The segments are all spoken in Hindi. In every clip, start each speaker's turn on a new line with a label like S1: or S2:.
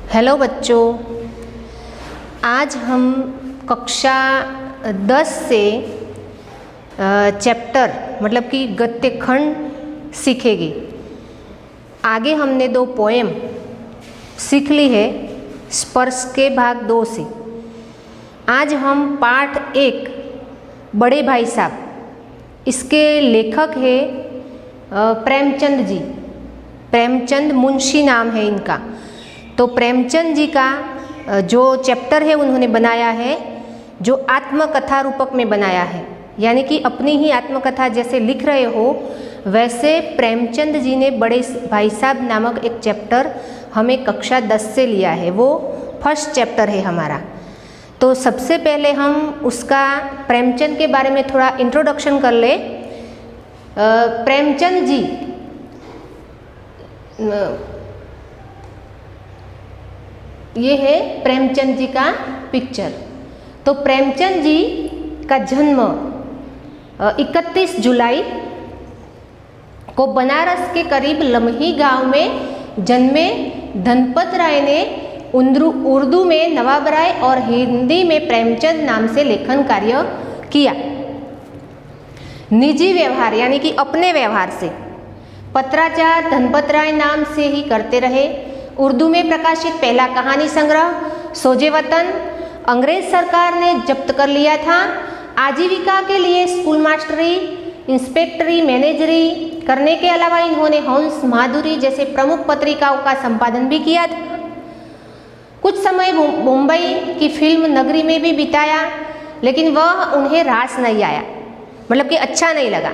S1: हेलो बच्चों, आज हम कक्षा 10 से चैप्टर मतलब कि गद्य खंड सीखेंगे। आगे हमने 2 पोएम सीख ली है स्पर्श के भाग 2 से। आज हम पाठ 1 बड़े भाई साहब, इसके लेखक है प्रेमचंद जी। प्रेमचंद मुंशी नाम है इनका। तो प्रेमचंद जी का जो चैप्टर है उन्होंने बनाया है जो आत्मकथा रूपक में बनाया है, यानी कि अपनी ही आत्मकथा जैसे लिख रहे हो वैसे प्रेमचंद जी ने बड़े भाई साहब नामक एक चैप्टर हमें कक्षा 10 से लिया है। वो फर्स्ट चैप्टर है हमारा। तो सबसे पहले हम उसका प्रेमचंद के बारे में थोड़ा इंट्रोडक्शन कर ले। प्रेमचंद जी ये है प्रेमचंद जी का पिक्चर। तो प्रेमचंद जी का जन्म 31 जुलाई को बनारस के करीब लम्ही गांव में जन्मे धनपत राय ने उर्दू में नवाब राय और हिंदी में प्रेमचंद नाम से लेखन कार्य किया। निजी व्यवहार यानी कि अपने व्यवहार से पत्राचार धनपत राय नाम से ही करते रहे। उर्दू में प्रकाशित पहला कहानी संग्रह सोजे वतन अंग्रेज सरकार ने जब्त कर लिया था। आजीविका के लिए स्कूल मास्टरी, इंस्पेक्टरी, मैनेजरी करने के अलावा इन्होंने हंस, माधुरी जैसे प्रमुख पत्रिकाओं का संपादन भी किया था। कुछ समय मुंबई की फिल्म नगरी में भी बिताया, लेकिन वह उन्हें रास नहीं आया, मतलब कि अच्छा नहीं लगा।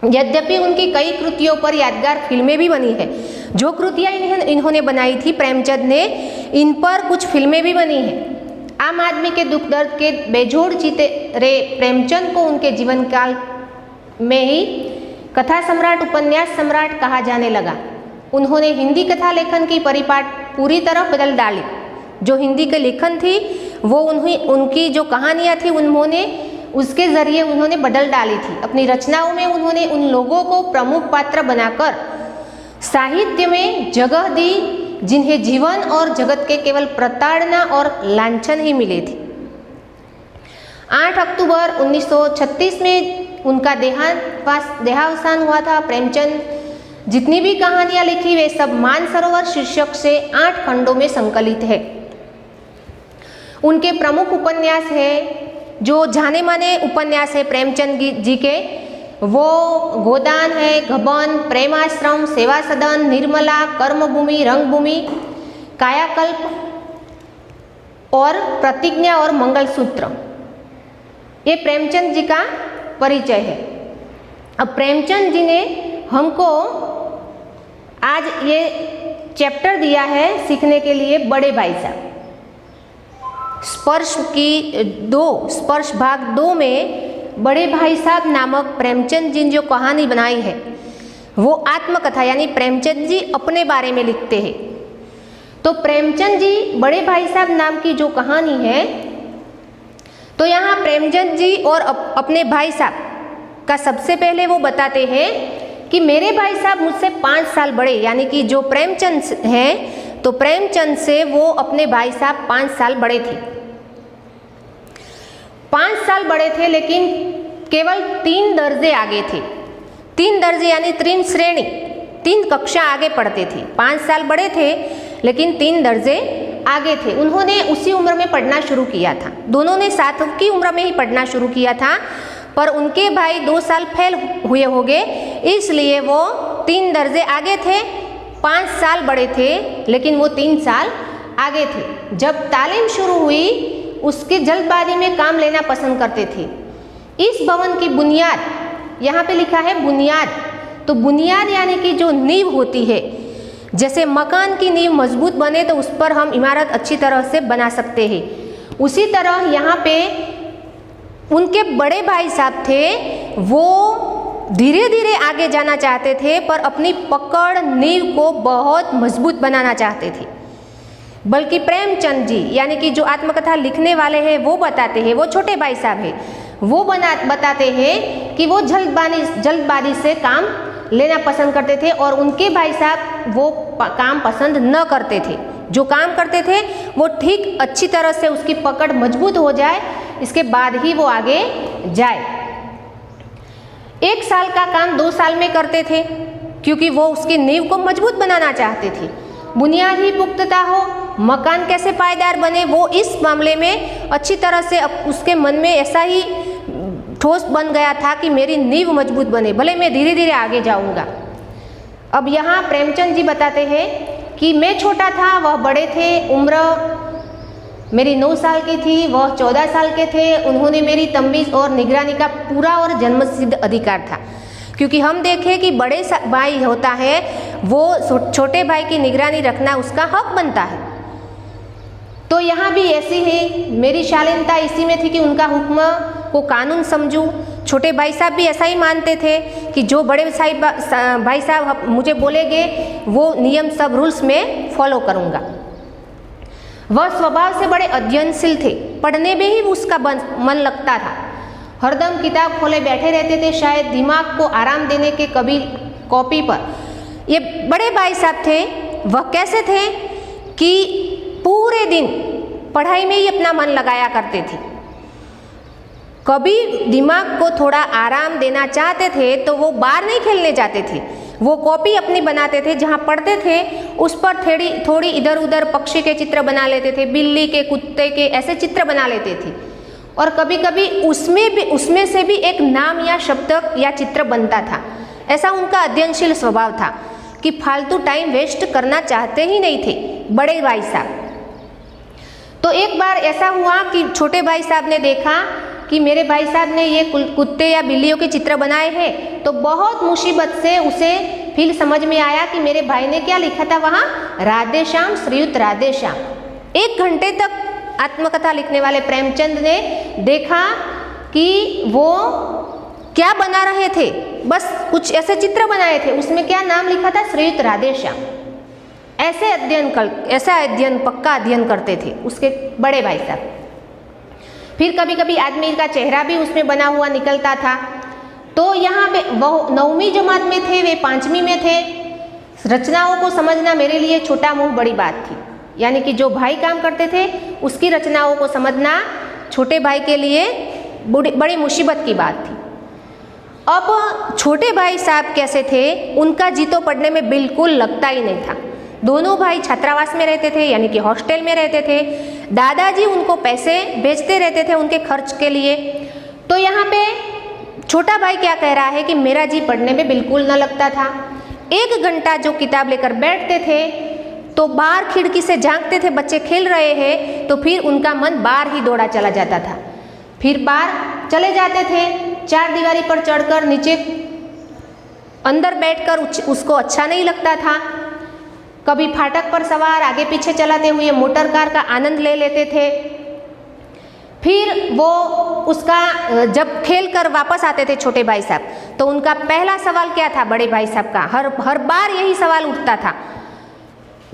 S1: यद्यपि उनकी कई कृतियों पर यादगार फिल्में भी बनी है। जो कृतियाँ इन्होंने बनाई थी प्रेमचंद ने, इन पर कुछ फिल्में भी बनी हैं। आम आदमी के दुख दर्द के बेजोड़ जीते रहे प्रेमचंद को उनके जीवन काल में ही कथा सम्राट, उपन्यास सम्राट कहा जाने लगा। उन्होंने हिंदी कथा लेखन की परिपाट पूरी तरह बदल डाली। जो हिंदी के लेखन थी वो उनकी जो कहानियाँ थी उन्होंने उसके जरिए उन्होंने बदल डाली थी। अपनी रचनाओं में उन्होंने उन लोगों को प्रमुख पात्र बनाकर साहित्य में जगह दी जिन्हें जीवन और जगत के केवल प्रताड़ना और लांछन ही मिले थे। 8 अक्टूबर 1936 में उनका देहावसान हुआ था। प्रेमचंद जितनी भी कहानियां लिखी वे सब मानसरोवर शीर्षक से 8 खंडों में संकलित है। उनके प्रमुख उपन्यास है, जो जाने माने उपन्यास है प्रेमचंद जी के, वो गोदान है, गबन, प्रेमाश्रम, सेवा सदन, निर्मला, कर्मभूमि, रंगभूमि, कायाकल्प और प्रतिज्ञा और मंगलसूत्र। ये प्रेमचंद जी का परिचय है। अब प्रेमचंद जी ने हमको आज ये चैप्टर दिया है सीखने के लिए बड़े भाई साहब। स्पर्श भाग 2 में बड़े भाई साहब नामक प्रेमचंद जी ने जो कहानी बनाई है वो आत्मकथा, यानी प्रेमचंद जी अपने बारे में लिखते हैं। तो प्रेमचंद जी बड़े भाई साहब नाम की जो कहानी है, तो यहाँ प्रेमचंद जी और अपने भाई साहब का सबसे पहले वो बताते हैं कि मेरे भाई साहब मुझसे 5 साल बड़े, यानी कि जो प्रेमचंद हैं तो प्रेमचंद से वो अपने भाई साहब 5 साल बड़े थे। 5 साल बड़े थे लेकिन केवल 3 दर्जे आगे थे। 3 दर्जे यानी 3 श्रेणी, 3 कक्षा आगे पढ़ते थे। 5 साल बड़े थे लेकिन 3 दर्जे आगे थे। उन्होंने उसी उम्र में पढ़ना शुरू किया था। दोनों ने साथ की उम्र में ही पढ़ना शुरू किया था, पर उनके भाई 2 साल फेल हुए होंगे, इसलिए वो 3 दर्जे आगे थे। 5 साल बड़े थे लेकिन वो 3 साल आगे थे। जब तालीम शुरू हुई उसके जल्दबाजी में काम लेना पसंद करते थे। इस भवन की बुनियाद, यहाँ पे लिखा है बुनियाद, तो बुनियाद यानी कि जो नींव होती है, जैसे मकान की नींव मजबूत बने तो उस पर हम इमारत अच्छी तरह से बना सकते हैं, उसी तरह यहाँ पे उनके बड़े भाई साहब थे, वो धीरे धीरे आगे जाना चाहते थे पर अपनी पकड़ नींव को बहुत मजबूत बनाना चाहते थे। बल्कि प्रेमचंद जी यानी कि जो आत्मकथा लिखने वाले हैं वो बताते हैं, वो छोटे भाई साहब हैं, वो बताते हैं कि वो जल्दबाजी से काम लेना पसंद करते थे और उनके भाई साहब वो काम पसंद न करते थे। जो काम करते थे वो ठीक अच्छी तरह से उसकी पकड़ मजबूत हो जाए, इसके बाद ही वो आगे जाए। 1 साल का काम 2 साल में करते थे, क्योंकि वो उसकी नींव को मजबूत बनाना चाहते थे। बुनियाद ही पुख्ता हो, मकान कैसे पायदार बने, वो इस मामले में अच्छी तरह से उसके मन में ऐसा ही ठोस बन गया था कि मेरी नींव मजबूत बने, भले मैं धीरे धीरे आगे जाऊंगा। अब यहाँ प्रेमचंद जी बताते हैं कि मैं छोटा था, वह बड़े थे, उम्र मेरी 9 साल की थी, वह 14 साल के थे। उन्होंने मेरी तमीज़ और निगरानी का पूरा और जन्मसिद्ध अधिकार था, क्योंकि हम देखें कि बड़े भाई होता है वो छोटे भाई की निगरानी रखना उसका हक बनता है। तो यहाँ भी ऐसी ही मेरी शालीनता इसी में थी कि उनका हुक्म को कानून समझूं। छोटे भाई साहब भी ऐसा ही मानते थे कि जो बड़े भाई साहब मुझे बोलेंगे वो नियम सब रूल्स में फॉलो करूँगा। वह स्वभाव से बड़े अध्ययनशील थे, पढ़ने में ही उसका मन लगता था, हरदम किताब खोले बैठे रहते थे, शायद दिमाग को आराम देने के कभी कॉपी पर। ये बड़े भाई साहब थे, वह कैसे थे कि पूरे दिन पढ़ाई में ही अपना मन लगाया करते थे। कभी दिमाग को थोड़ा आराम देना चाहते थे तो वो बाहर नहीं खेलने जाते थे, वो कॉपी अपनी बनाते थे, जहाँ पढ़ते थे उस पर थोड़ी इधर उधर पक्षी के चित्र बना लेते थे, बिल्ली के, कुत्ते के, ऐसे चित्र बना लेते थे। और कभी कभी उसमें से भी एक नाम या शब्द या चित्र बनता था। ऐसा उनका अध्ययनशील स्वभाव था कि फालतू टाइम वेस्ट करना चाहते ही नहीं थे बड़े भाई साहब। तो एक बार ऐसा हुआ कि छोटे भाई साहब ने देखा कि मेरे भाई साहब ने ये कुत्ते या बिल्लियों के चित्र बनाए हैं, तो बहुत मुसीबत से उसे फिर समझ में आया कि मेरे भाई ने क्या लिखा था वहाँ, राधे श्याम श्रीयुत राधे श्याम। 1 घंटे तक आत्मकथा लिखने वाले प्रेमचंद ने देखा कि वो क्या बना रहे थे, बस कुछ ऐसे चित्र बनाए थे, उसमें क्या नाम लिखा था, श्रीयुत राधे श्याम। ऐसा अध्ययन पक्का अध्ययन करते थे उसके बड़े भाई साहब। फिर कभी कभी आदमी का चेहरा भी उसमें बना हुआ निकलता था। तो यहाँ पे वह 9वीं जमात में थे, वे 5वीं में थे। रचनाओं को समझना मेरे लिए छोटा मुँह बड़ी बात थी, यानी कि जो भाई काम करते थे उसकी रचनाओं को समझना छोटे भाई के लिए बड़ी मुसीबत की बात थी। अब छोटे भाई साहब कैसे थे, उनका जी तो पढ़ने में बिल्कुल लगता ही नहीं था। दोनों भाई छात्रावास में रहते थे, यानी कि हॉस्टल में रहते थे। दादाजी उनको पैसे भेजते रहते थे उनके खर्च के लिए। तो यहाँ पे छोटा भाई क्या कह रहा है कि मेरा जी पढ़ने में बिल्कुल न लगता था। 1 घंटा जो किताब लेकर बैठते थे तो बाहर खिड़की से झांकते थे, बच्चे खेल रहे हैं, तो फिर उनका मन बाहर ही दौड़ा चला जाता था। फिर बाहर चले जाते थे, 4 दीवारी पर चढ़कर नीचे अंदर बैठकर उसको अच्छा नहीं लगता था। कभी फाटक पर सवार आगे पीछे चलाते हुए मोटर कार का आनंद ले लेते थे। फिर वो उसका जब खेल कर वापस आते थे छोटे भाई साहब, तो उनका पहला सवाल क्या था बड़े भाई साहब का, हर बार यही सवाल उठता था।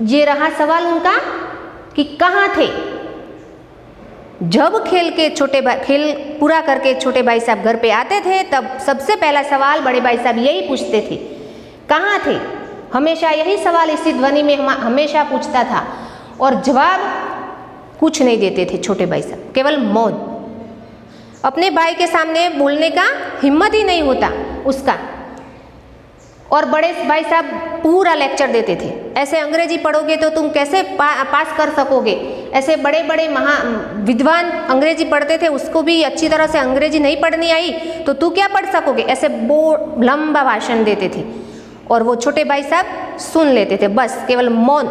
S1: ये रहा सवाल उनका कि कहाँ थे। जब खेल पूरा करके छोटे भाई साहब घर पे आते थे, तब सबसे पहला सवाल बड़े भाई साहब यही पूछते थे, कहाँ थे। हमेशा यही सवाल इसी ध्वनि में हमेशा पूछता था, और जवाब कुछ नहीं देते थे छोटे भाई साहब, केवल मौन। अपने भाई के सामने बोलने का हिम्मत ही नहीं होता उसका। और बड़े भाई साहब पूरा लेक्चर देते थे, ऐसे अंग्रेजी पढ़ोगे तो तुम कैसे पास कर सकोगे। ऐसे बड़े बड़े विद्वान अंग्रेजी पढ़ते थे, उसको भी अच्छी तरह से अंग्रेजी नहीं पढ़नी आई तो तू क्या पढ़ सकोगे। ऐसे लंबा भाषण देते थे और वो छोटे भाई साहब सुन लेते थे, बस केवल मौन।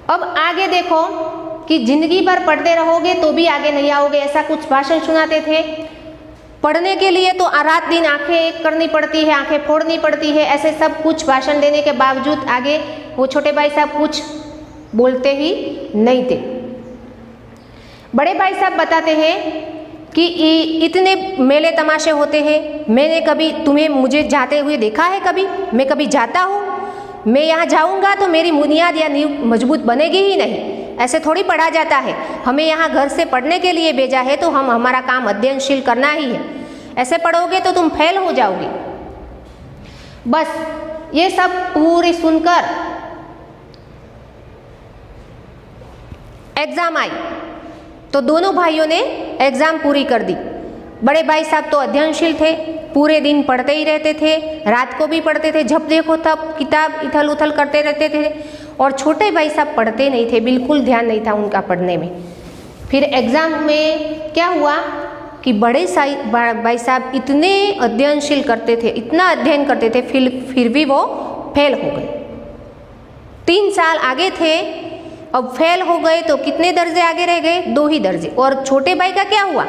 S1: अब आगे देखो कि जिंदगी भर पढ़ते रहोगे तो भी आगे नहीं आओगे, ऐसा कुछ भाषण सुनाते थे। पढ़ने के लिए तो रात दिन आंखें एक करनी पड़ती है, आंखें फोड़नी पड़ती है, ऐसे सब कुछ भाषण देने के बावजूद आगे वो छोटे भाई साहब कुछ बोलते ही नहीं थे। बड़े भाई साहब बताते हैं कि इतने मेले तमाशे होते हैं, मैंने कभी मुझे जाते हुए देखा है कभी? मैं कभी जाता हूँ? मैं यहाँ जाऊँगा तो मेरी बुनियाद या नींव मजबूत बनेगी ही नहीं। ऐसे थोड़ी पढ़ा जाता है। हमें यहाँ घर से पढ़ने के लिए भेजा है तो हम हमारा काम अध्ययनशील करना ही है। ऐसे पढ़ोगे तो तुम फेल हो जाओगे। बस ये सब पूरी सुनकर एग्ज़ाम आई तो दोनों भाइयों ने एग्ज़ाम पूरी कर दी। बड़े भाई साहब तो अध्ययनशील थे, पूरे दिन पढ़ते ही रहते थे, रात को भी पढ़ते थे, जब देखो तब किताब इथल उथल करते रहते थे। और छोटे भाई साहब पढ़ते नहीं थे, बिल्कुल ध्यान नहीं था उनका पढ़ने में। फिर एग्ज़ाम में क्या हुआ कि बड़े भाई साहब इतने अध्ययनशील करते थे, इतना अध्ययन करते थे, फिर भी वो फेल हो गए। 3 साल आगे थे, अब फेल हो गए तो कितने दर्जे आगे रह गए? 2 ही दर्जे। और छोटे भाई का क्या हुआ?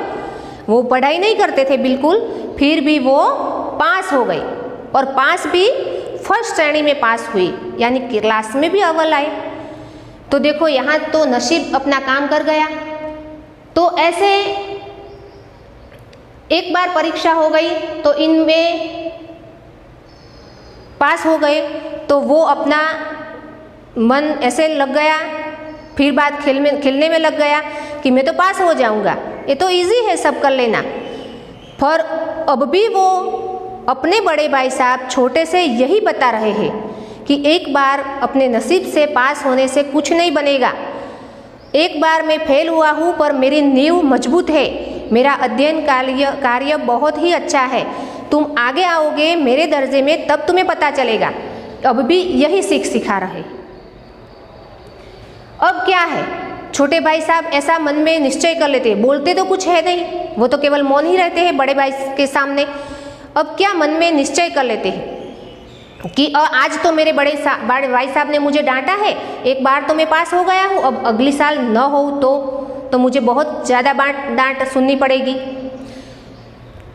S1: वो पढ़ाई नहीं करते थे बिल्कुल, फिर भी वो पास हो गए, और पास भी फर्स्ट श्रेणी में पास हुई, यानी क्लास में भी अव्वल आए। तो देखो यहाँ तो नसीब अपना काम कर गया। तो ऐसे एक बार परीक्षा हो गई तो इनमें पास हो गए, तो वो अपना मन ऐसे लग गया, फिर बात खेलने में लग गया कि मैं तो पास हो जाऊंगा, ये तो इजी है, सब कर लेना। पर अब भी वो अपने बड़े भाई साहब छोटे से यही बता रहे हैं कि एक बार अपने नसीब से पास होने से कुछ नहीं बनेगा। एक बार मैं फेल हुआ हूँ पर मेरी नींव मजबूत है, मेरा अध्ययन कार्य बहुत ही अच्छा है, तुम आगे आओगे मेरे दर्जे में तब तुम्हें पता चलेगा। अब भी यही सिखा रहे। अब क्या है, छोटे भाई साहब ऐसा मन में निश्चय कर लेते हैं, बोलते तो कुछ है नहीं, वो तो केवल मौन ही रहते हैं बड़े भाई के सामने। अब क्या मन में निश्चय कर लेते हैं कि आज तो मेरे बड़े भाई साहब ने मुझे डांटा है, एक बार तो मैं पास हो गया हूँ, अब अगली साल न हो तो मुझे बहुत ज़्यादा डांट सुननी पड़ेगी।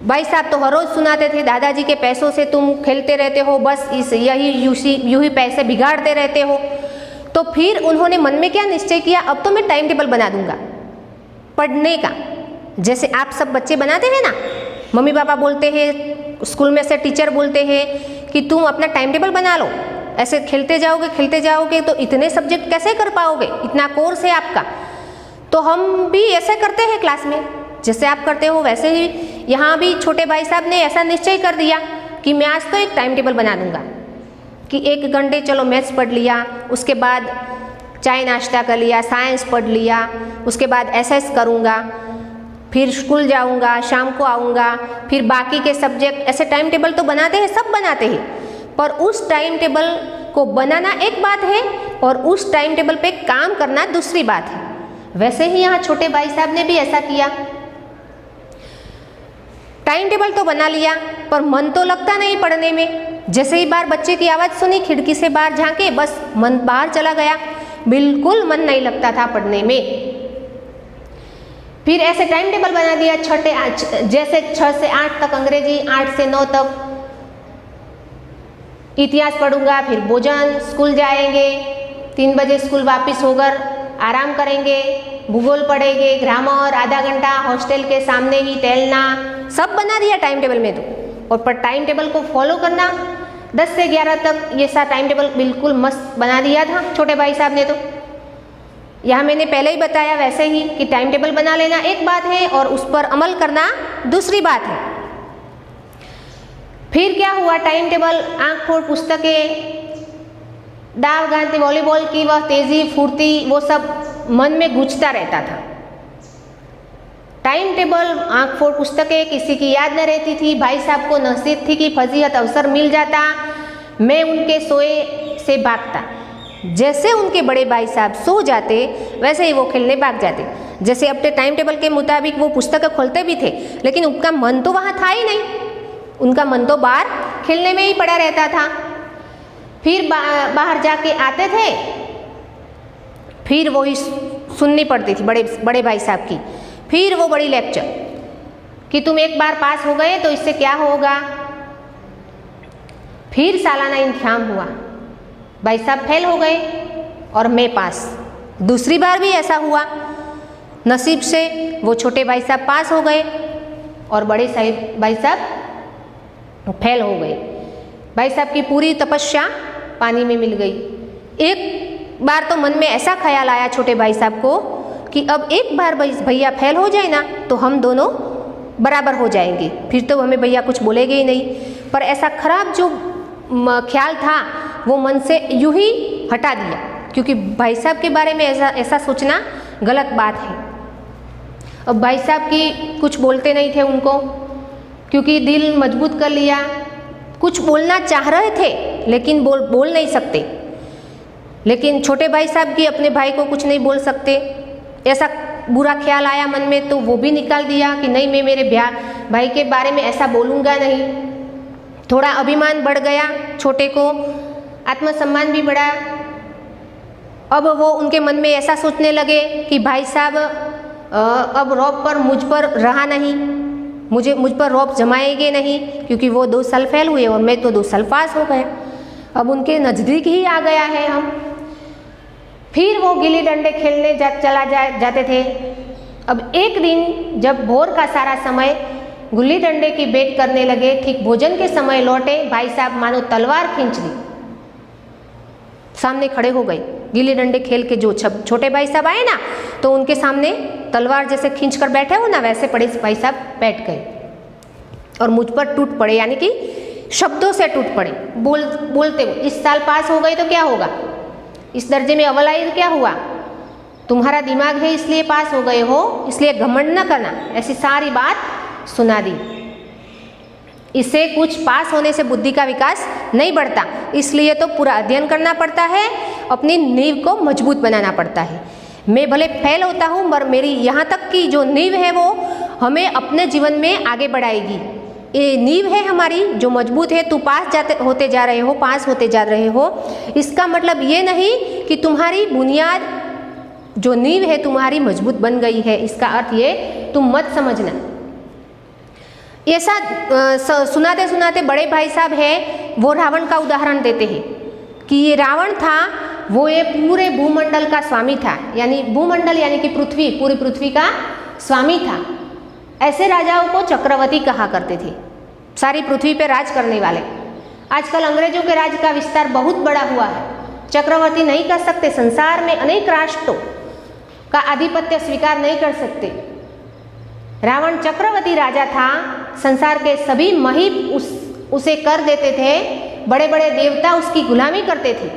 S1: भाई साहब तो हर रोज़ सुनाते थे, दादाजी के पैसों से तुम खेलते रहते हो, बस यूं ही पैसे बिगाड़ते रहते हो। तो फिर उन्होंने मन में क्या निश्चय किया, अब तो मैं टाइम टेबल बना दूंगा पढ़ने का, जैसे आप सब बच्चे बनाते हैं ना, मम्मी पापा बोलते हैं, स्कूल में से टीचर बोलते हैं कि तुम अपना टाइम टेबल बना लो, ऐसे खेलते जाओगे तो इतने सब्जेक्ट कैसे कर पाओगे, इतना कोर्स है आपका। तो हम भी ऐसे करते हैं क्लास में, जैसे आप करते हो वैसे ही यहाँ भी छोटे भाई साहब ने ऐसा निश्चय कर दिया कि मैं आज तो एक टाइम टेबल बना दूंगा कि 1 घंटे चलो मैथ्स पढ़ लिया, उसके बाद चाय नाश्ता कर लिया, साइंस पढ़ लिया, उसके बाद एसएस करूँगा, फिर स्कूल जाऊँगा, शाम को आऊँगा, फिर बाकी के सब्जेक्ट। ऐसे टाइम टेबल तो बनाते हैं, सब बनाते हैं, पर उस टाइम टेबल को बनाना एक बात है और उस टाइम टेबल पे काम करना दूसरी बात है। वैसे ही यहाँ छोटे भाई साहब ने भी ऐसा किया, टाइम टेबल तो बना लिया पर मन तो लगता नहीं पढ़ने में। जैसे ही बार बच्चे की आवाज़ सुनी, खिड़की से बाहर झांके, बस मन बाहर चला गया, बिल्कुल मन नहीं लगता था पढ़ने में। फिर ऐसे टाइम टेबल बना दिया, जैसे 6 से 8 तक अंग्रेजी, 8 से 9 तक इतिहास पढ़ूंगा, फिर भोजन, स्कूल जाएंगे, 3 बजे स्कूल वापस होकर आराम करेंगे, भूगोल पढ़ेंगे, ग्रामर, आधा घंटा हॉस्टल के सामने ही टहलना, सब बना दिया टाइम टेबल में तो। और पर टाइम टेबल को फॉलो करना 10 से 11 तक, ये सा टाइम टेबल बिल्कुल मस्त बना दिया था छोटे भाई साहब ने। तो यहाँ मैंने पहले ही बताया वैसे ही कि टाइम टेबल बना लेना एक बात है और उस पर अमल करना दूसरी बात है। फिर क्या हुआ, टाइम टेबल, आँख फोड़ पुस्तकें, दाव गांती वॉलीबॉल की वह तेजी फुर्ती, वो सब मन में गूंजता रहता था। टाइम टेबल, आँख फोड़ पुस्तकें, किसी की याद न रहती थी। भाई साहब को नसीब थी कि फजीहत अवसर मिल जाता, मैं उनके सोए से भागता। जैसे उनके बड़े भाई साहब सो जाते वैसे ही वो खेलने भाग जाते। जैसे अपने टाइम टेबल के मुताबिक वो पुस्तकें खोलते भी थे, लेकिन उनका मन तो वहाँ था ही नहीं, उनका मन तो बाहर खेलने में ही पड़ा रहता था। फिर बाहर जाके आते थे, फिर वही सुननी पड़ती थी बड़े भाई साहब की, फिर वो बड़ी लेक्चर कि तुम एक बार पास हो गए तो इससे क्या होगा। फिर सालाना इम्तिहान हुआ, भाई साहब फेल हो गए और मैं पास। दूसरी बार भी ऐसा हुआ, नसीब से वो छोटे भाई साहब पास हो गए और बड़े भाई साहब फेल हो गए। भाई साहब की पूरी तपस्या पानी में मिल गई। एक बार तो मन में ऐसा ख्याल आया छोटे भाई साहब को कि अब एक बार भैया फेल हो जाए ना तो हम दोनों बराबर हो जाएंगे, फिर तो हमें भैया कुछ बोलेंगे ही नहीं। पर ऐसा खराब जो ख्याल था वो मन से यूं ही हटा दिया, क्योंकि भाई साहब के बारे में ऐसा सोचना गलत बात है। अब भाई साहब की कुछ बोलते नहीं थे उनको, क्योंकि दिल मजबूत कर लिया। कुछ बोलना चाह रहे थे लेकिन बोल नहीं सकते। लेकिन छोटे भाई साहब की अपने भाई को कुछ नहीं बोल सकते, ऐसा बुरा ख्याल आया मन में, तो वो भी निकाल दिया कि नहीं, मैं मेरे भाई के बारे में ऐसा बोलूँगा नहीं। थोड़ा अभिमान बढ़ गया छोटे को, आत्मसम्मान भी बढ़ा। अब वो उनके मन में ऐसा सोचने लगे कि भाई साहब अब रौब पर मुझ पर रहा नहीं, मुझ पर रौब जमाएंगे नहीं, क्योंकि वो 2 साल फेल हुए और मैं तो 2 साल पास हो गए। अब उनके नज़दीक ही आ गया है हम। फिर वो गिल्ली डंडे खेलने जाते थे। अब एक दिन जब भोर का सारा समय गिल्ली डंडे की बैट करने लगे, ठीक भोजन के समय लौटे, भाई साहब मानो तलवार खींच ली, सामने खड़े हो गए। गिल्ली डंडे खेल के जो छोटे भाई साहब आए ना, तो उनके सामने तलवार जैसे खींच कर बैठे हो ना, वैसे बड़े भाई साहब बैठ गए और मुझ पर टूट पड़े, यानी कि शब्दों से टूट पड़े। बोलते हुए, इस साल पास हो गए तो क्या होगा, इस दर्जे में अव्वल आई तो क्या हुआ, तुम्हारा दिमाग है इसलिए पास हो गए हो, इसलिए घमंड न करना, ऐसी सारी बात सुना दी। इससे कुछ पास होने से बुद्धि का विकास नहीं बढ़ता, इसलिए तो पूरा अध्ययन करना पड़ता है, अपनी नींव को मजबूत बनाना पड़ता है। मैं भले फेल होता हूँ, पर मेरी यहाँ तक की जो नींव है वो हमें अपने जीवन में आगे बढ़ाएगी। ये नींव है हमारी जो मजबूत है। तू पास होते जा रहे हो, इसका मतलब ये नहीं कि तुम्हारी बुनियाद जो नींव है तुम्हारी मजबूत बन गई है, इसका अर्थ ये तुम मत समझना। ऐसा सुनाते सुनाते बड़े भाई साहब है वो रावण का उदाहरण देते हैं कि ये रावण था, वो ये पूरे भूमंडल का स्वामी था, यानी भूमंडल यानी कि पृथ्वी, पूरी पृथ्वी का स्वामी था। ऐसे राजाओं को चक्रवर्ती कहा करते थे, सारी पृथ्वी पे राज करने वाले। आजकल अंग्रेजों के राज का विस्तार बहुत बड़ा हुआ है, चक्रवर्ती नहीं कर सकते, संसार में अनेक राष्ट्रों का आधिपत्य स्वीकार नहीं कर सकते। रावण चक्रवर्ती राजा था, संसार के सभी महीप उसे कर देते थे, बड़े बड़े देवता उसकी गुलामी करते थे,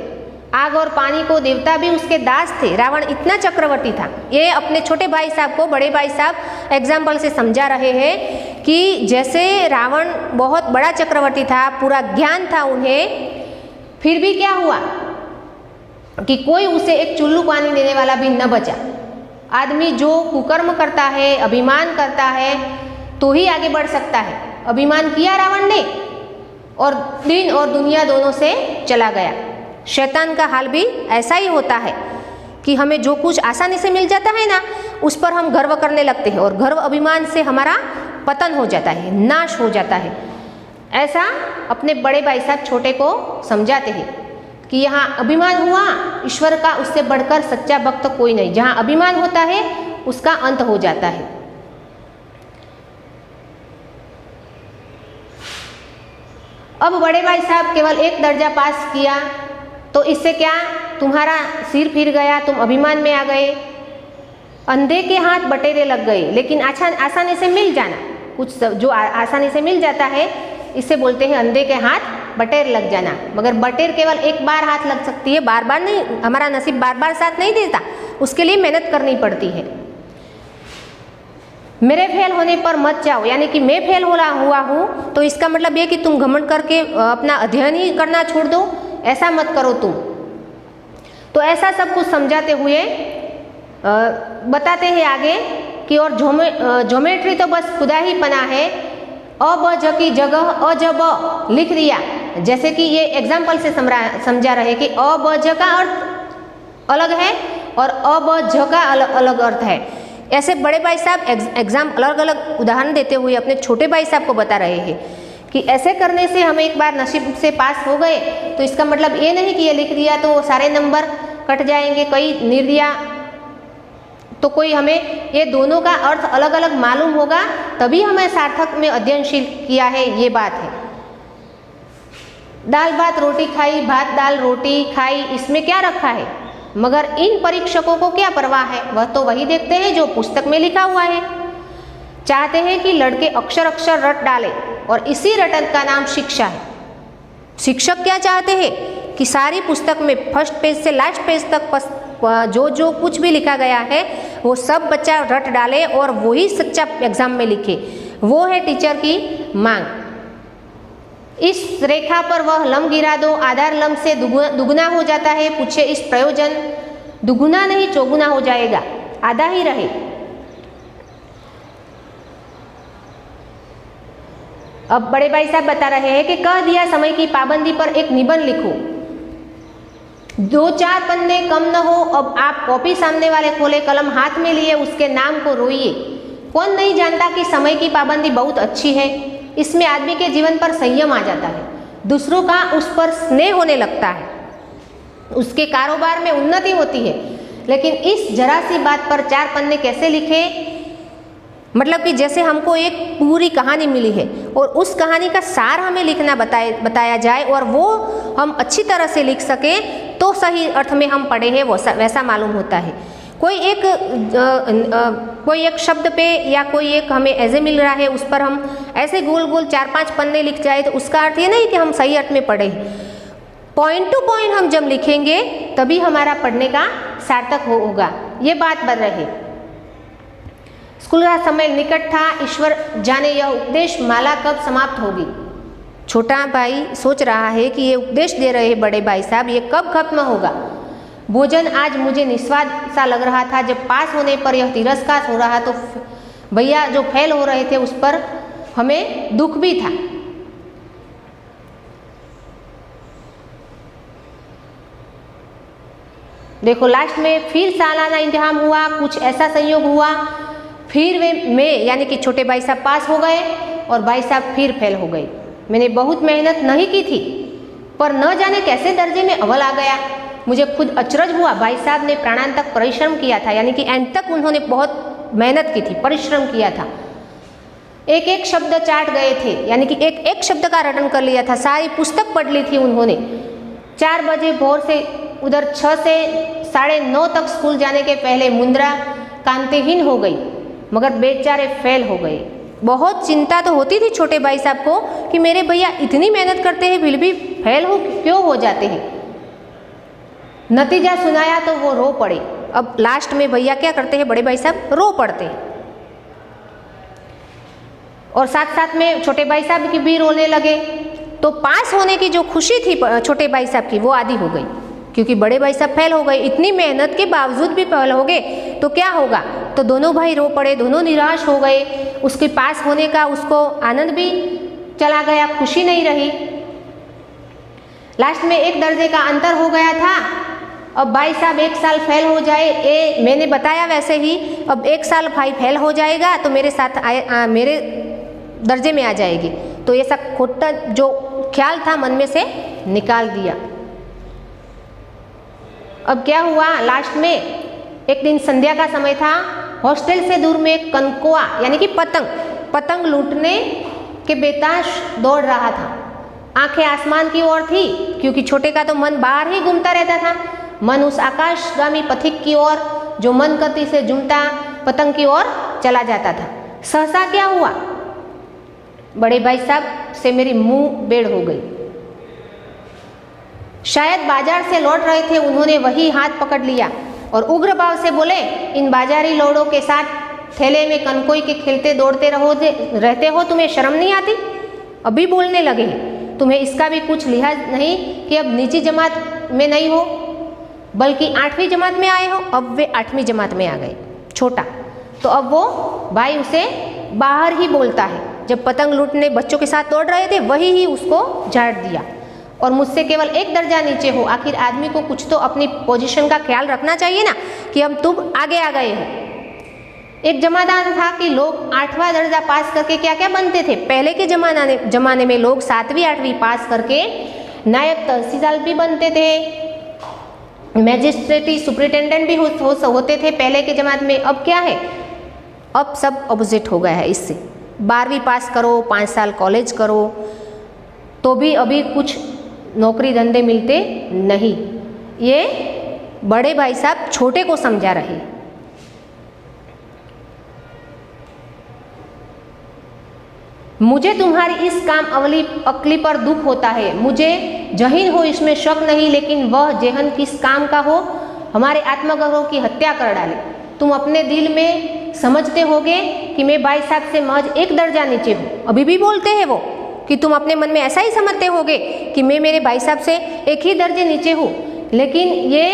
S1: आग और पानी को देवता भी उसके दास थे। रावण इतना चक्रवर्ती था। ये अपने छोटे भाई साहब को बड़े भाई साहब एग्जाम्पल से समझा रहे हैं कि जैसे रावण बहुत बड़ा चक्रवर्ती था, पूरा ज्ञान था उन्हें, फिर भी क्या हुआ कि कोई उसे एक चुल्लू पानी देने वाला भी न बचा। आदमी जो कुकर्म करता है, अभिमान करता है, तो ही आगे बढ़ सकता है। अभिमान किया रावण ने और दिन और दुनिया दोनों से चला गया। शैतान का हाल भी ऐसा ही होता है कि हमें जो कुछ आसानी से मिल जाता है ना, उस पर हम गर्व करने लगते हैं और गर्व अभिमान से हमारा पतन हो जाता है, नाश हो जाता है। ऐसा अपने बड़े भाई साहब छोटे को समझाते हैं कि यहाँ अभिमान हुआ, ईश्वर का उससे बढ़कर सच्चा भक्त कोई नहीं। जहाँ अभिमान होता है उसका अंत हो जाता है। अब बड़े भाई साहब केवल एक दर्जा पास किया तो इससे क्या, तुम्हारा सिर फिर गया, तुम अभिमान में आ गए, अंधे के हाथ बटेरे लग गए। लेकिन आसानी से मिल जाना, कुछ जो आसानी से मिल जाता है, इससे बोलते हैं अंधे के हाथ बटेर लग जाना। मगर बटेर केवल एक बार हाथ लग सकती है, बार बार नहीं। हमारा नसीब बार बार साथ नहीं देता, उसके लिए मेहनत करनी पड़ती है। मेरे फेल होने पर मत जाओ, यानी कि मैं फेल हुआ हूँ तो इसका मतलब ये कि तुम घमंड करके अपना अध्ययन ही करना छोड़ दो, ऐसा मत करो तुम। तो ऐसा सब कुछ समझाते हुए बताते हैं आगे कि और ज्योमेट्री तो बस खुदा ही बना है, अ ब ज की जगह अ ज ब लिख दिया। जैसे कि ये एग्जाम्पल से समझा रहे कि अ ब ज का अर्थ अलग है और अ ब ज का अलग अर्थ है। ऐसे बड़े भाई साहब अलग अलग उदाहरण देते हुए अपने छोटे भाई साहब को बता रहे हैं कि ऐसे करने से हम एक बार नसीब से पास हो गए तो इसका मतलब ये नहीं कि ये लिख दिया तो सारे नंबर कट जाएंगे, कई नहीं दिया तो कोई, हमें ये दोनों का अर्थ अलग अलग मालूम होगा, तभी हमें सार्थक में अध्ययनशील किया है, ये बात है। दाल भात रोटी खाई, भात दाल रोटी खाई, इसमें क्या रखा है? मगर इन परीक्षकों को क्या परवाह है, वह तो वही देखते हैं जो पुस्तक में लिखा हुआ है। चाहते हैं कि लड़के अक्षर अक्षर रट डाले और इसी रटन का नाम शिक्षा है। शिक्षक क्या चाहते हैं कि सारी पुस्तक में फर्स्ट पेज से लास्ट पेज तक जो कुछ भी लिखा गया है वो सब बच्चा रट डाले और वही सच्चा एग्जाम में लिखे, वो है टीचर की मांग। इस रेखा पर वह लंब गिरा दो, आधार लंब से दुगुना हो जाता है, पूछे इस प्रयोजन, दुगुना नहीं चौगुना हो जाएगा, आधा ही रहे। अब बड़े भाई साहब बता रहे हैं कि कह दिया समय की पाबंदी पर एक निबंध लिखो, 2-4 पन्ने कम न हो। अब आप कॉपी सामने वाले खोले, कलम हाथ में लिए, उसके नाम को रोइए। कौन नहीं जानता कि समय की पाबंदी बहुत अच्छी है, इसमें आदमी के जीवन पर संयम आ जाता है, दूसरों का उस पर स्नेह होने लगता है, उसके कारोबार में उन्नति होती है। लेकिन इस जरा सी बात पर 4 पन्ने कैसे लिखे, मतलब कि जैसे हमको एक पूरी कहानी मिली है और उस कहानी का सार हमें लिखना बताया जाए और वो हम अच्छी तरह से लिख सकें तो सही अर्थ में हम पढ़े हैं वैसा मालूम होता है। कोई एक शब्द पे या कोई एक हमें ऐसे मिल रहा है, उस पर हम ऐसे गोल गोल 4-5 पन्ने लिख जाए तो उसका अर्थ ये नहीं कि हम सही अर्थ में पढ़े। पॉइंट टू पॉइंट हम जब लिखेंगे तभी हमारा पढ़ने का सार्थक होगा, ये बात बन रही। स्कूल का समय निकट था, ईश्वर जाने यह उपदेश माला कब समाप्त होगी। छोटा भाई सोच रहा है कि ये उपदेश दे रहे हैं बड़े भाई साहब, ये कब खत्म होगा। भोजन आज मुझे निस्वाद सा लग रहा था, जब पास होने पर यह तिरस्कार हो रहा तो भैया जो फेल हो रहे थे उस पर हमें दुख भी था। देखो लास्ट में फिर सालाना इम्तिहान हुआ, कुछ ऐसा संयोग हुआ, फिर मैं यानी कि छोटे भाई साहब पास हो गए और भाई साहब फिर फेल हो गए। मैंने बहुत मेहनत नहीं की थी पर न जाने कैसे दर्जे में अव्वल आ गया। मुझे खुद अचरज हुआ, भाई साहब ने प्राणांतक परिश्रम किया था, यानी कि एंड तक उन्होंने बहुत मेहनत की थी, परिश्रम किया था। एक एक शब्द चाट गए थे, यानी कि एक एक शब्द का रटन कर लिया था, सारी पुस्तक पढ़ ली थी उन्होंने। 4 बजे भोर से उधर 6 से 9:30 तक स्कूल जाने के पहले मुंद्रा कांतिहीन हो गई, मगर बेचारे फेल हो गए। बहुत चिंता तो होती थी छोटे भाई साहब को कि मेरे भैया इतनी मेहनत करते हैं फिर भी फेल क्यों हो जाते हैं। नतीजा सुनाया तो वो रो पड़े। अब लास्ट में भैया क्या करते हैं, बड़े भाई साहब रो पड़ते हैं और साथ साथ में छोटे भाई साहब की भी रोने लगे। तो पास होने की जो खुशी थी छोटे भाई साहब की वो आधी हो गई, क्योंकि बड़े भाई साहब फेल हो गए। इतनी मेहनत के बावजूद भी फेल हो गए तो क्या होगा। तो दोनों भाई रो पड़े, दोनों निराश हो गए। उसके पास होने का उसको आनंद भी चला गया, खुशी नहीं रही। लास्ट में 1 दर्जे का अंतर हो गया था। अब भाई साहब 1 साल फेल हो जाए, मैंने बताया वैसे ही, अब 1 साल भाई फेल हो जाएगा तो मेरे साथ मेरे दर्जे में आ जाएगी। तो ऐसा खोटा जो ख्याल था मन में से निकाल दिया। अब क्या हुआ, लास्ट में एक दिन संध्या का समय था, हॉस्टल से दूर में एक कनकोआ यानी कि पतंग लूटने के बेताश दौड़ रहा था। आंखें आसमान की ओर थी, क्योंकि छोटे का तो मन बाहर ही घूमता रहता था। मन उस आकाशगामी पथिक की ओर जो मन गति से झूमता पतंग की ओर चला जाता था। सहसा क्या हुआ, बड़े भाई साहब से मेरी मुंह बेड़ हो गई। शायद बाजार से लौट रहे थे, उन्होंने वही हाथ पकड़ लिया और उग्र भाव से बोले, इन बाजारी लोड़ों के साथ थैले में कनकोई के खेलते दौड़ते रहते हो, तुम्हें शर्म नहीं आती। अभी बोलने लगे हैं, तुम्हें इसका भी कुछ लिहाज नहीं कि अब नीची जमात में नहीं हो बल्कि 8वीं जमात में आए हो। अब वे 8वीं जमात में आ गए छोटा, तो अब वो भाई उसे बाहर ही बोलता है। जब पतंग लूटने बच्चों के साथ दौड़ रहे थे वही ही उसको झाड़ दिया और मुझसे केवल 1 दर्जा नीचे हो। आखिर आदमी को कुछ तो अपनी पोजीशन का ख्याल रखना चाहिए ना, कि अब तुम आगे आ गए हो। एक जमाना था कि लोग 8वां दर्जा पास करके क्या क्या बनते थे। पहले के जमाने में लोग 7वीं 8वीं पास करके नायब तहसीलदार भी बनते थे, मैजिस्ट्रेटी सुपरिटेंडेंट भी होते थे पहले के जमाने में। अब क्या है, अब सब अपोजिट हो गया है इससे। 12वीं पास करो, 5 साल कॉलेज करो तो भी अभी कुछ नौकरी धंधे मिलते नहीं। ये बड़े भाई साहब छोटे को समझा रहे। मुझे तुम्हारी इस काम अकली पर दुख होता है। मुझे जहीन हो इसमें शक नहीं, लेकिन वह जेहन किस काम का हो हमारे आत्मगौरव की हत्या कर डाले। तुम अपने दिल में समझते होगे कि मैं भाई साहब से महज एक दर्जा नीचे हूँ। अभी भी बोलते हैं वो कि तुम अपने मन में ऐसा ही समझते होगे कि मैं मेरे भाई साहब से एक ही दर्जे नीचे हूँ। लेकिन ये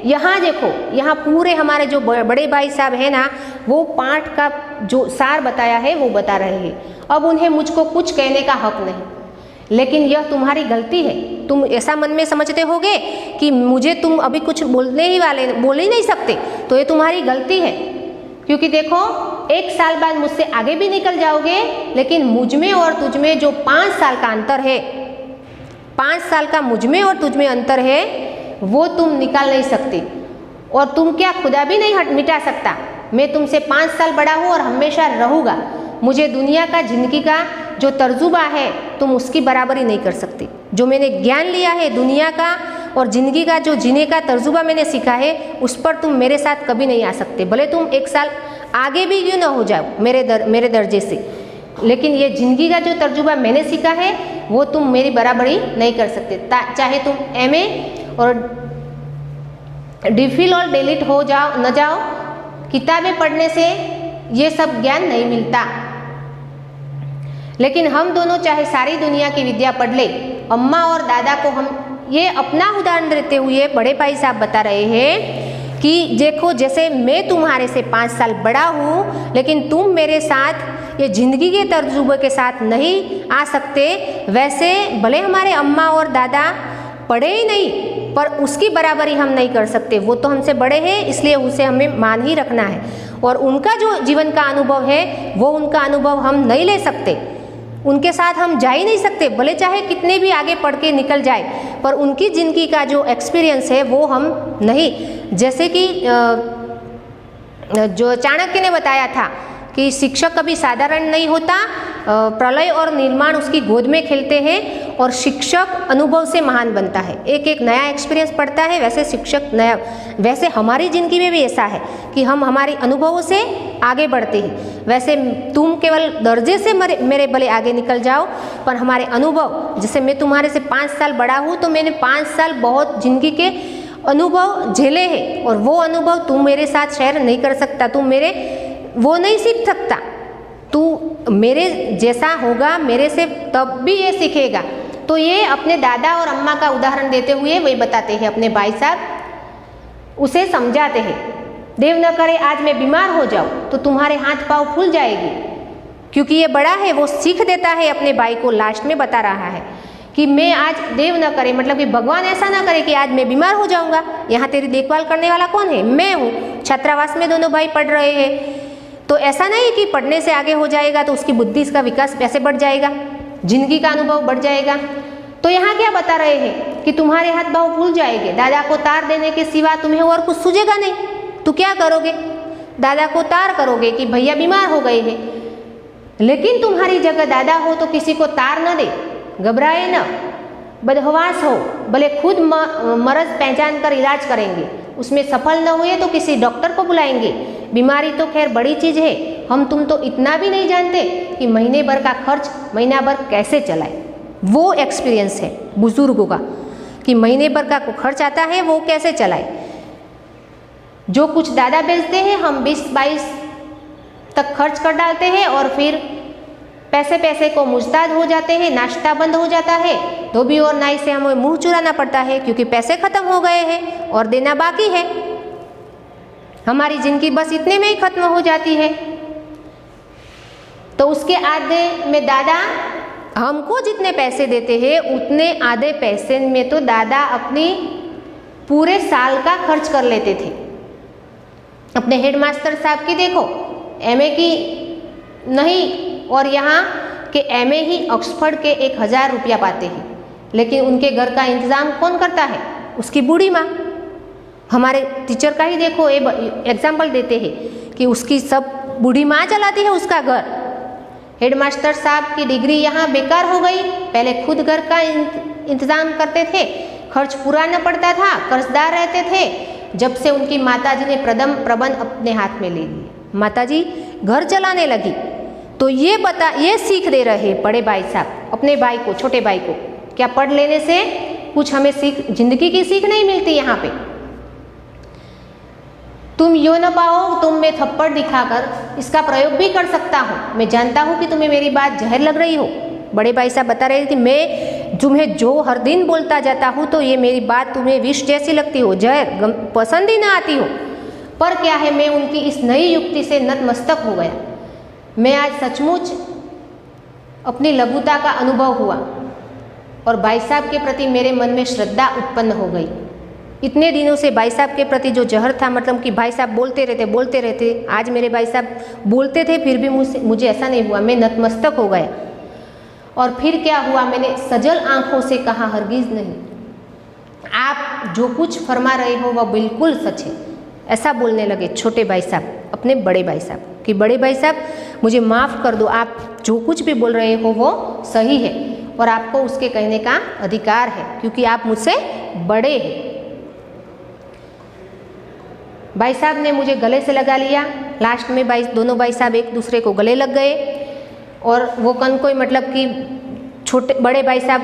S1: यहाँ देखो, यहाँ पूरे हमारे जो बड़े भाई साहब हैं ना, वो पाठ का जो सार बताया है वो बता रहे हैं। अब उन्हें मुझको कुछ कहने का हक नहीं, लेकिन यह तुम्हारी गलती है। तुम ऐसा मन में समझते होगे कि मुझे तुम अभी कुछ बोल ही नहीं सकते, तो ये तुम्हारी गलती है। क्योंकि देखो, 1 साल बाद मुझसे आगे भी निकल जाओगे, लेकिन मुझ में और तुझ में जो 5 साल का अंतर है, 5 साल का मुझ में और तुझ में अंतर है, वो तुम निकाल नहीं सकते। और तुम क्या खुदा भी नहीं मिटा सकता। मैं तुमसे 5 साल बड़ा हूँ और हमेशा रहूँगा। मुझे दुनिया का, जिंदगी का जो तर्जुबा है, तुम उसकी बराबरी नहीं कर सकते। जो मैंने ज्ञान लिया है दुनिया का और जिंदगी का, जो जीने का तर्जुबा मैंने सीखा है, उस पर तुम मेरे साथ कभी नहीं आ सकते। भले तुम 1 साल आगे भी क्यों ना हो जाओ मेरे दर्जे से, लेकिन ये जिंदगी का जो तर्जुबा मैंने सीखा है, वो तुम मेरी बराबरी नहीं कर सकते। चाहे तुम MA और DPhil और डिलीट हो जाओ न जाओ, किताबें पढ़ने से ये सब ज्ञान नहीं मिलता। लेकिन हम दोनों चाहे सारी दुनिया की विद्या पढ़ ले, अम्मा और दादा को हम ये अपना उदाहरण देते हुए बड़े भाई साहब बता रहे हैं कि देखो, जैसे मैं तुम्हारे से 5 साल बड़ा हूँ, लेकिन तुम मेरे साथ ये जिंदगी के तर्जुबे के साथ नहीं आ सकते। वैसे भले हमारे अम्मा और दादा पढ़े ही नहीं, पर उसकी बराबरी हम नहीं कर सकते। वो तो हमसे बड़े हैं, इसलिए उसे हमें मान ही रखना है। और उनका जो जीवन का अनुभव है, वो उनका अनुभव हम नहीं ले सकते, उनके साथ हम जा ही नहीं सकते। भले चाहे कितने भी आगे पढ़ के निकल जाए, पर उनकी ज़िंदगी का जो एक्सपीरियंस है वो हम नहीं। जैसे कि जो चाणक्य ने बताया था कि शिक्षक कभी साधारण नहीं होता, प्रलय और निर्माण उसकी गोद में खेलते हैं, और शिक्षक अनुभव से महान बनता है। एक एक नया एक्सपीरियंस पढ़ता है, वैसे शिक्षक नया। वैसे हमारी ज़िंदगी में भी ऐसा है कि हम हमारे अनुभवों से आगे बढ़ते हैं। वैसे तुम केवल दर्जे से मेरे भले आगे निकल जाओ, पर हमारे अनुभव, जैसे मैं तुम्हारे से 5 साल बड़ा हूँ, तो मैंने 5 साल बहुत ज़िंदगी के अनुभव झेले हैं, और वो अनुभव तुम मेरे साथ शेयर नहीं कर सकता। तुम मेरे वो नहीं सीख सकता। तू मेरे जैसा होगा, मेरे से तब भी ये सीखेगा। तो ये अपने दादा और अम्मा का उदाहरण देते हुए वही बताते हैं अपने भाई साहब, उसे समझाते हैं। देव न करे आज मैं बीमार हो जाऊं तो तुम्हारे हाथ पांव फूल जाएगी। क्योंकि ये बड़ा है, वो सीख देता है अपने भाई को। लास्ट में बता रहा है कि मैं आज, देव न करे मतलब कि भगवान ऐसा ना करे कि आज मैं बीमार हो जाऊंगा। यहाँ तेरी देखभाल करने वाला कौन है? मैं हूँ। छात्रावास में दोनों भाई पढ़ रहे हैं, तो ऐसा नहीं कि पढ़ने से आगे हो जाएगा तो उसकी बुद्धि, इसका विकास कैसे बढ़ जाएगा, जिंदगी का अनुभव बढ़ जाएगा। तो यहाँ क्या बता रहे हैं कि तुम्हारे हाथ पांव फूल जाएंगे। दादा को तार देने के सिवा तुम्हें और कुछ सूझेगा नहीं। तो क्या करोगे? दादा को तार करोगे कि भैया बीमार हो गए हैं। लेकिन तुम्हारी जगह दादा हो तो किसी को तार न दे, घबराए न, बदहवास हो, भले खुद मर्ज पहचान कर इलाज करेंगे, उसमें सफल न हुए तो किसी डॉक्टर को बुलाएंगे। बीमारी तो खैर बड़ी चीज़ है, हम तुम तो इतना भी नहीं जानते कि महीने भर का खर्च महीना भर कैसे चलाए। वो एक्सपीरियंस है बुजुर्गों का कि महीने भर का खर्च आता है वो कैसे चलाए। जो कुछ दादा बेचते हैं हम 20-22 तक खर्च कर डालते हैं, और फिर पैसे को मुझताज हो जाते हैं, नाश्ता बंद हो जाता है, धोबी और नाई से हमें मुंह चुराना पड़ता है क्योंकि पैसे खत्म हो गए हैं और देना बाकी है। हमारी जिंदगी बस इतने में ही खत्म हो जाती है। तो उसके आधे में दादा हमको जितने पैसे देते हैं उतने आधे पैसे में तो दादा अपनी पूरे साल का खर्च कर लेते थे। अपने हेडमास्टर साहब की देखो, MA की नहीं, और यहाँ के MA ही ऑक्सफर्ड के 1000 रुपया पाते हैं, लेकिन उनके घर का इंतज़ाम कौन करता है? उसकी बूढ़ी माँ। हमारे टीचर का ही देखो, एग्जाम्पल देते हैं कि उसकी सब बूढ़ी माँ चलाती है उसका घर। हेडमास्टर साहब की डिग्री यहाँ बेकार हो गई। पहले खुद घर का इंतज़ाम करते थे, खर्च पूरा न पड़ता था, कर्जदार रहते थे। जब से उनकी माताजी ने प्रबंध अपने हाथ में ले लिए, माताजी घर चलाने लगी। तो ये सीख दे रहे बड़े भाई साहब अपने भाई को, छोटे भाई को, क्या पढ़ लेने से कुछ हमें जिंदगी की सीख नहीं मिलती यहाँ पे। तुम यो न पाओ तुम में थप्पड़ दिखाकर इसका प्रयोग भी कर सकता हूँ। मैं जानता हूँ कि तुम्हें मेरी बात जहर लग रही हो। बड़े भाई साहब बता रहे थे, मैं तुम्हें जो हर दिन बोलता जाता हूँ तो ये मेरी बात तुम्हें विष जैसी लगती हो, जहर पसंद ही ना आती हो। पर क्या है, मैं उनकी इस नई युक्ति से नतमस्तक हो गया। मैं आज सचमुच अपनी लघुता का अनुभव हुआ और भाई साहब के प्रति मेरे मन में श्रद्धा उत्पन्न हो गई। इतने दिनों से भाई साहब के प्रति जो जहर था, मतलब कि भाई साहब बोलते रहते, आज मेरे भाई साहब बोलते थे फिर भी मुझे ऐसा नहीं हुआ, मैं नतमस्तक हो गया। और फिर क्या हुआ, मैंने सजल आंखों से कहा, हरगिज नहीं, आप जो कुछ फरमा रहे हो वह बिल्कुल सच है। ऐसा बोलने लगे छोटे भाई साहब अपने बड़े भाई साहब कि बड़े भाई साहब मुझे माफ़ कर दो, आप जो कुछ भी बोल रहे हो वो सही है और आपको उसके कहने का अधिकार है क्योंकि आप मुझसे बड़े हैं। भाई साहब ने मुझे गले से लगा लिया। लास्ट में दोनों भाई साहब एक दूसरे को गले लग गए और वो कोई मतलब कि बड़े भाई साहब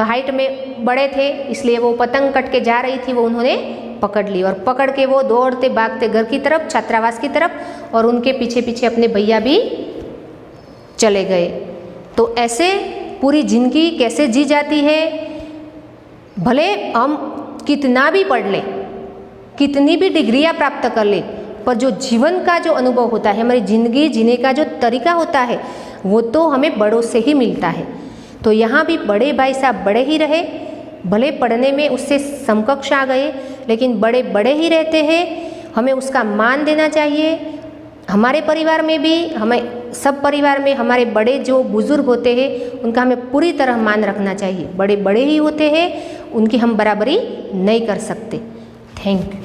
S1: हाइट में बड़े थे, इसलिए वो पतंग कट के जा रही थी, वो उन्होंने पकड़ ली और पकड़ के वो दौड़ते भागते घर की तरफ, छात्रावास की तरफ, और उनके पीछे पीछे अपने भैया भी चले गए। तो ऐसे पूरी जिंदगी कैसे जी जाती है, भले हम कितना भी पढ़ लें, कितनी भी डिग्रियां प्राप्त कर ले, पर जो जीवन का जो अनुभव होता है, हमारी ज़िंदगी जीने का जो तरीका होता है, वो तो हमें बड़ों से ही मिलता है। तो यहाँ भी बड़े भाई साहब बड़े ही रहे, भले पढ़ने में उससे समकक्ष आ गए, लेकिन बड़े बड़े ही रहते हैं, हमें उसका मान देना चाहिए। हमारे परिवार में भी, हमें सब परिवार में हमारे बड़े जो बुज़ुर्ग होते हैं उनका हमें पूरी तरह मान रखना चाहिए। बड़े बड़े ही होते हैं, उनकी हम बराबरी नहीं कर सकते। Thank you.